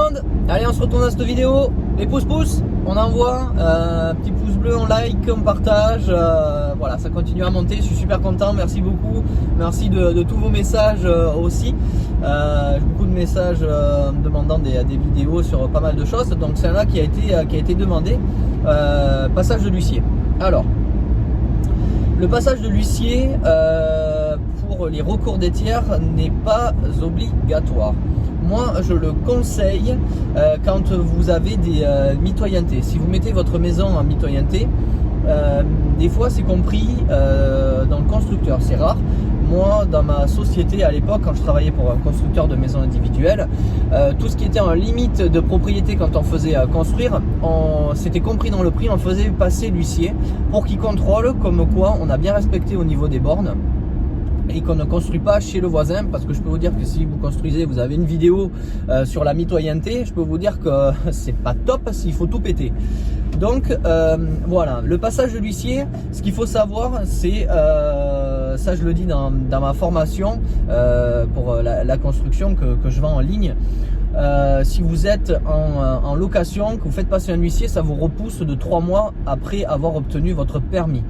monde. Allez, on se retourne dans cette vidéo. Les pouces, on envoie, petit pouce bleu, on like, on partage. Voilà, ça continue à monter. Je suis super content. Merci beaucoup. Merci de tous vos messages aussi. J'ai beaucoup de messages demandant des vidéos sur pas mal de choses. Donc c'est là qui a été demandé. Passage de l'huissier. Alors, le passage de l'huissier pour les recours des tiers n'est pas obligatoire. Moi, je le conseille quand vous avez des mitoyennetés. Si vous mettez votre maison en mitoyenneté, des fois c'est compris dans le constructeur, c'est rare. Moi, dans ma société à l'époque, quand je travaillais pour un constructeur de maisons individuelles, tout ce qui était en limite de propriété quand on faisait construire, c'était compris dans le prix, on faisait passer l'huissier pour qu'il contrôle comme quoi on a bien respecté au niveau des bornes et qu'on ne construit pas chez le voisin, parce que je peux vous dire que si vous construisez, vous avez une vidéo sur la mitoyenneté, je peux vous dire que c'est pas top s'il faut tout péter. Donc voilà, le passage de l'huissier, ce qu'il faut savoir, c'est, ça je le dis dans ma formation pour la construction que je vends en ligne, si vous êtes en location, que vous faites passer un huissier, ça vous repousse de 3 mois après avoir obtenu votre permis.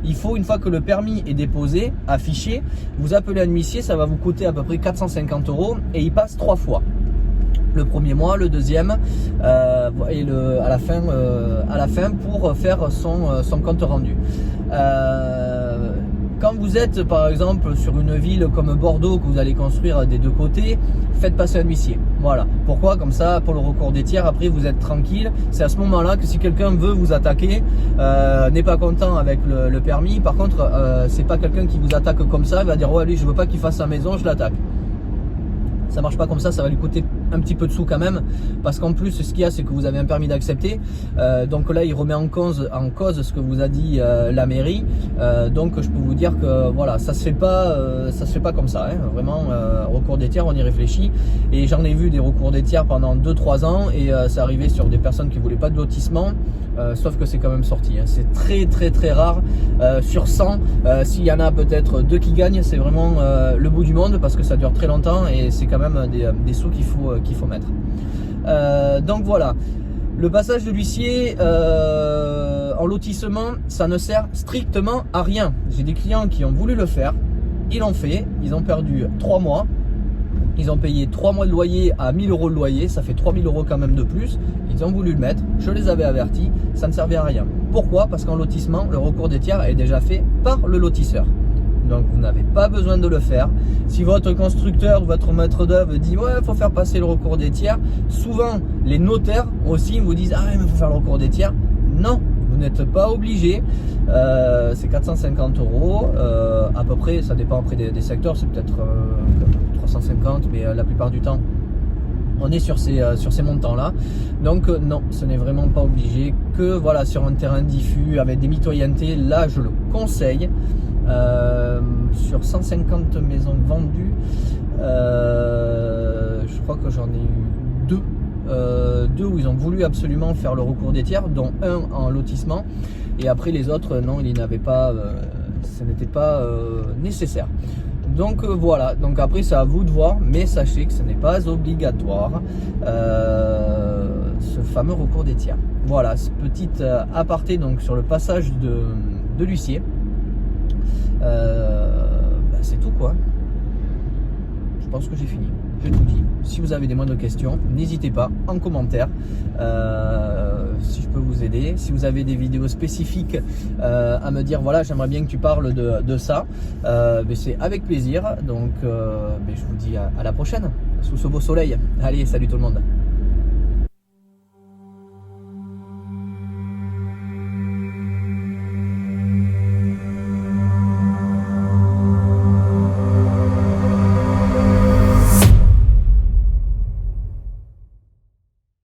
Il faut, une fois que le permis est déposé, affiché, vous appelez un huissier, ça va vous coûter à peu près 450 € et il passe 3 fois. Le premier mois, le deuxième et à la fin pour faire son compte rendu. Quand vous êtes par exemple sur une ville comme Bordeaux que vous allez construire des deux côtés, faites passer un huissier. Voilà. Pourquoi? Comme ça, pour le recours des tiers, après vous êtes tranquille. C'est à ce moment-là que si quelqu'un veut vous attaquer, n'est pas content avec le permis, par contre, c'est pas quelqu'un qui vous attaque comme ça, il va dire ouais lui je veux pas qu'il fasse sa maison, je l'attaque. Ça marche pas comme ça va lui coûter un petit peu de sous quand même, parce qu'en plus ce qu'il y a c'est que vous avez un permis d'accepter, donc là il remet en cause ce que vous a dit la mairie, donc je peux vous dire que voilà, ça se fait pas comme ça, hein. Vraiment, recours des tiers, on y réfléchit, et j'en ai vu des recours des tiers pendant 2-3 ans et c'est arrivé sur des personnes qui voulaient pas de lotissement, sauf que c'est quand même sorti, hein. C'est très rare, sur 100, s'il y en a peut-être 2 qui gagnent, c'est vraiment le bout du monde, parce que ça dure très longtemps et c'est quand même des sous qu'il faut mettre. Donc voilà, le passage de l'huissier en lotissement, ça ne sert strictement à rien. J'ai des clients qui ont voulu le faire, ils l'ont fait, ils ont perdu 3 mois, ils ont payé 3 mois de loyer à 1000 € de loyer, ça fait 3000 € quand même de plus, ils ont voulu le mettre, je les avais avertis, ça ne servait à rien. Pourquoi? Parce qu'en lotissement, le recours des tiers est déjà fait par le lotisseur. Donc vous n'avez pas besoin de le faire. Si votre constructeur ou votre maître d'œuvre dit ouais, il faut faire passer le recours des tiers, souvent les notaires aussi vous disent ah mais il faut faire le recours des tiers. Non, vous n'êtes pas obligé. C'est 450 € à peu près, ça dépend après des secteurs, c'est peut-être 350, mais la plupart du temps on est sur ces montants là. Donc non, ce n'est vraiment pas obligé. Que voilà, sur un terrain diffus avec des mitoyennetés, là je le conseille. Sur 150 maisons vendues, je crois que j'en ai eu 2 où ils ont voulu absolument faire le recours des tiers, dont un en lotissement, et après les autres non, il n'avait pas, ce n'était pas nécessaire. Donc voilà, donc après c'est à vous de voir, mais sachez que ce n'est pas obligatoire, ce fameux recours des tiers. Voilà, ce petit aparté donc sur le passage de l'huissier. C'est tout quoi. Je pense que j'ai fini, j'ai tout dit. Si vous avez des moindres questions, n'hésitez pas en commentaire, si je peux vous aider. Si vous avez des vidéos spécifiques à me dire voilà, j'aimerais bien que tu parles de ça, c'est avec plaisir. Donc je vous dis à la prochaine sous ce beau soleil. Allez, salut tout le monde.